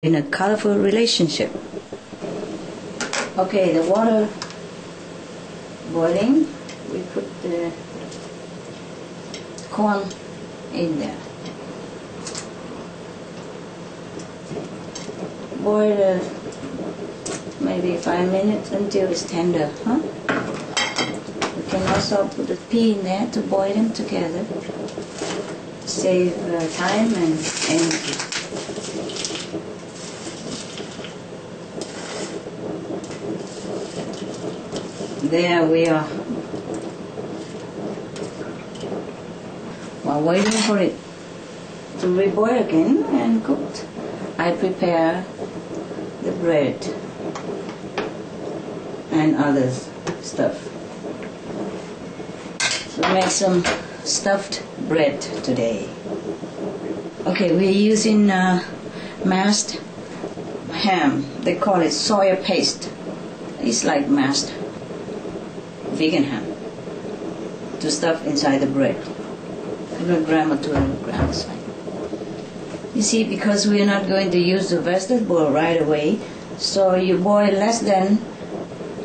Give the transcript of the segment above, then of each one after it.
in a colorful relationship. Okay, the water boiling, we put the corn in there. Boil maybe 5 minutes until it's tender. We can also put the pea in there to boil them together. Save time and energy. There we are. While waiting for it to reboil again and cooked, I prepare the bread and other stuff. So make some stuffed bread today. Okay, we're using mashed ham. They call it soya paste. It's like mashed vegan ham to stuff inside the bread. 100 grams or 200 grams. You see, because we're not going to use the vegetable right away, so you boil less than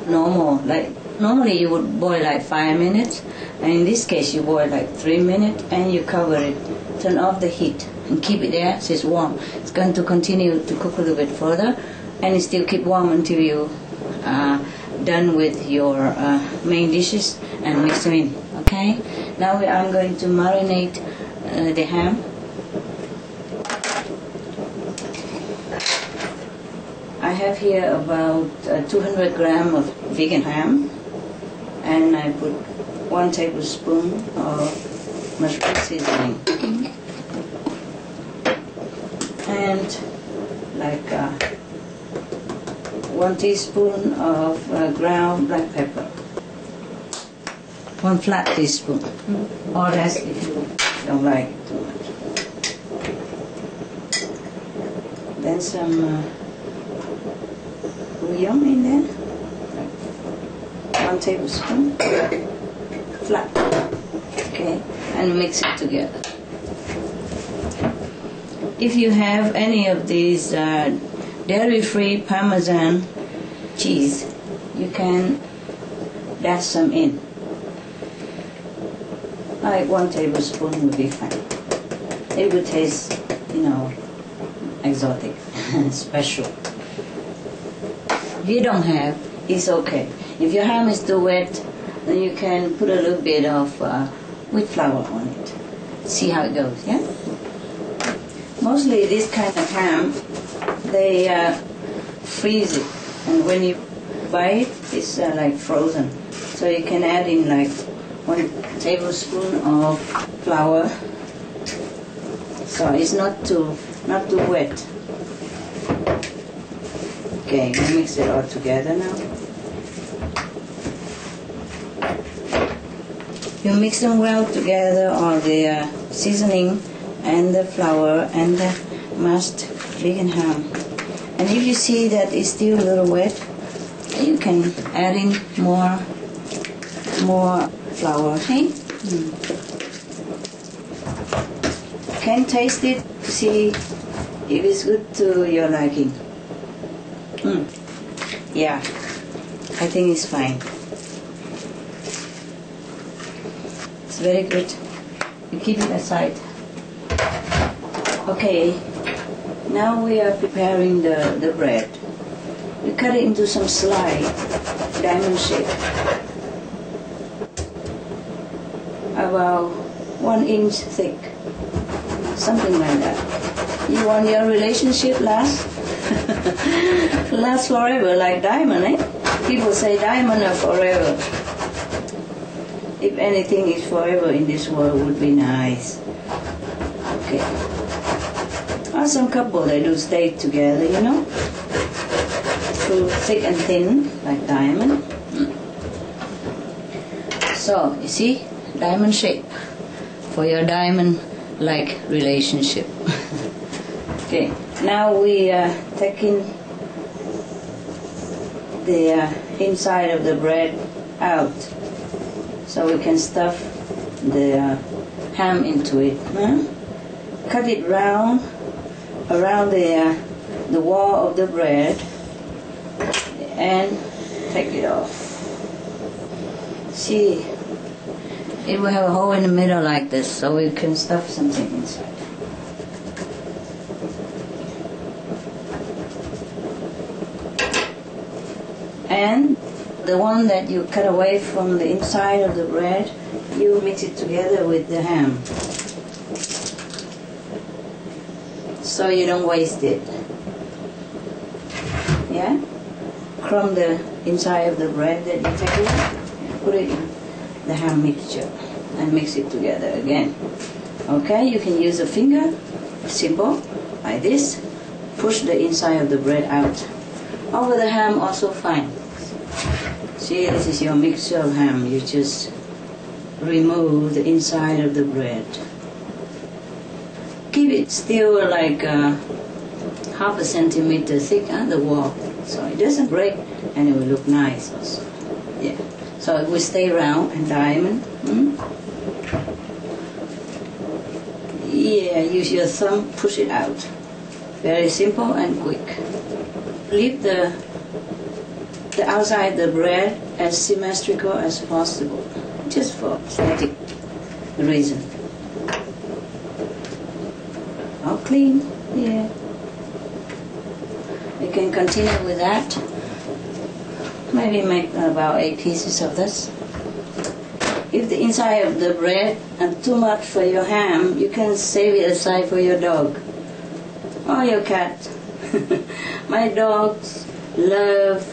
normal. Like normally you would boil like 5 minutes, and in this case you boil like 3 minutes, and you cover it. Turn off the heat and keep it there so it's warm. It's going to continue to cook a little bit further, and it still keep warm until you done with your main dishes and mix them in. Okay, now I'm going to marinate the ham. I have here about 200 grams of vegan ham, and I put 1 tablespoon of mushroom seasoning and like 1 teaspoon of ground black pepper. 1 flat teaspoon, or less if you don't like it too much. Then some bouillon in there, like 1 tablespoon, flat. Okay, and mix it together. If you have any of these dairy-free Parmesan cheese, you can dash some in. Like 1 tablespoon would be fine. It would taste, exotic, special. If you don't have, it's okay. If your ham is too wet, then you can put a little bit of wheat flour on it. See how it goes, yeah? Mostly this kind of ham, they freeze it, and when you buy it, it's like frozen. So you can add in like 1 tablespoon of flour, so it's not too wet. Okay, we mix it all together now. You mix them well together, all the seasoning and the flour and the mashed vegan ham. And if you see that it's still a little wet, you can add in more flour, okay? Can taste it to see if it's good to your liking. Yeah, I think it's fine. It's very good. You keep it aside. Okay, now we are preparing the bread. We cut it into some slice, diamond shape, about 1 inch thick, something like that. You want your relationship last forever, like diamond, eh? People say diamond are forever. If anything is forever in this world, would be nice. Okay. Or some couple, they do stay together, through thick and thin, like diamond. So, you see, diamond shape for your diamond-like relationship. Okay, now we are taking the inside of the bread out, so we can stuff the ham into it. Cut it round around the the wall of the bread and take it off. See, it will have a hole in the middle like this, so we can stuff something inside. And the one that you cut away from the inside of the bread, you mix it together with the ham, so you don't waste it. Yeah? Crumb the inside of the bread that you take away, put it in the ham mixture and mix it together again. Okay, you can use a finger, simple, like this. Push the inside of the bread out. Over the ham also fine. See, this is your mixture of ham. You just remove the inside of the bread. Keep it still like half a centimeter thick on the wall, so it doesn't break and it will look nice also. Yeah. So it will stay round and diamond. Yeah, use your thumb, push it out. Very simple and quick. Leave the outside of the bread as symmetrical as possible, just for aesthetic reason. All clean, yeah. You can continue with that. Maybe make about 8 pieces of this. If the inside of the bread is too much for your ham, you can save it aside for your dog or your cat. My dogs love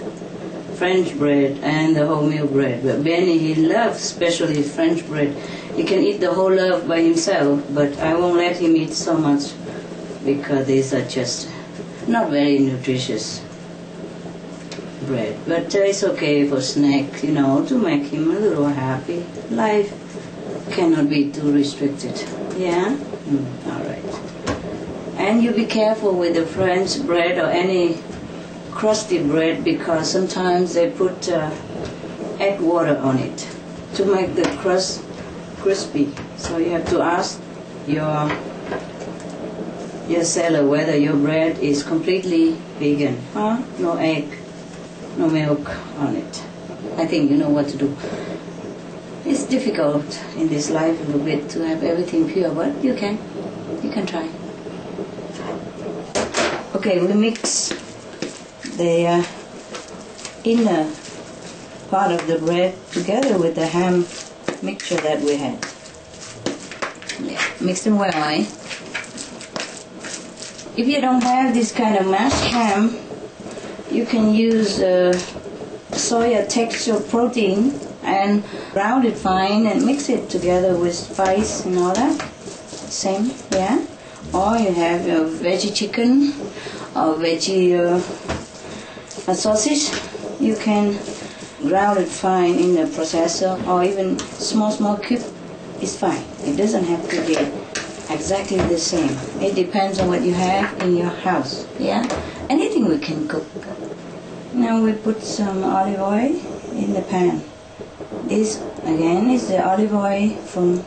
French bread and the wholemeal bread, but Benny, he loves especially French bread. He can eat the whole loaf by himself, but I won't let him eat so much because these are just not very nutritious bread. But it's okay for snack, you know, to make him a little happy. Life cannot be too restricted. Yeah? All right. And you be careful with the French bread or any crusty bread, because sometimes they put egg water on it to make the crust crispy. So you have to ask your seller whether your bread is completely vegan. Huh? No egg, no milk on it. I think you know what to do. It's difficult in this life a little bit to have everything pure, but you can try. Okay, we mix the inner part of the bread together with the ham mixture that we had. Yeah, mix them well, eh? If you don't have this kind of mashed ham, you can use soya texture protein and round it fine and mix it together with spice and all that. Same, yeah? Or you have your veggie chicken or veggie sausage. You can ground it fine in the processor, or even small cube is fine. It doesn't have to be exactly the same. It depends on what you have in your house. Yeah, anything we can cook. Now we put some olive oil in the pan. This again is the olive oil from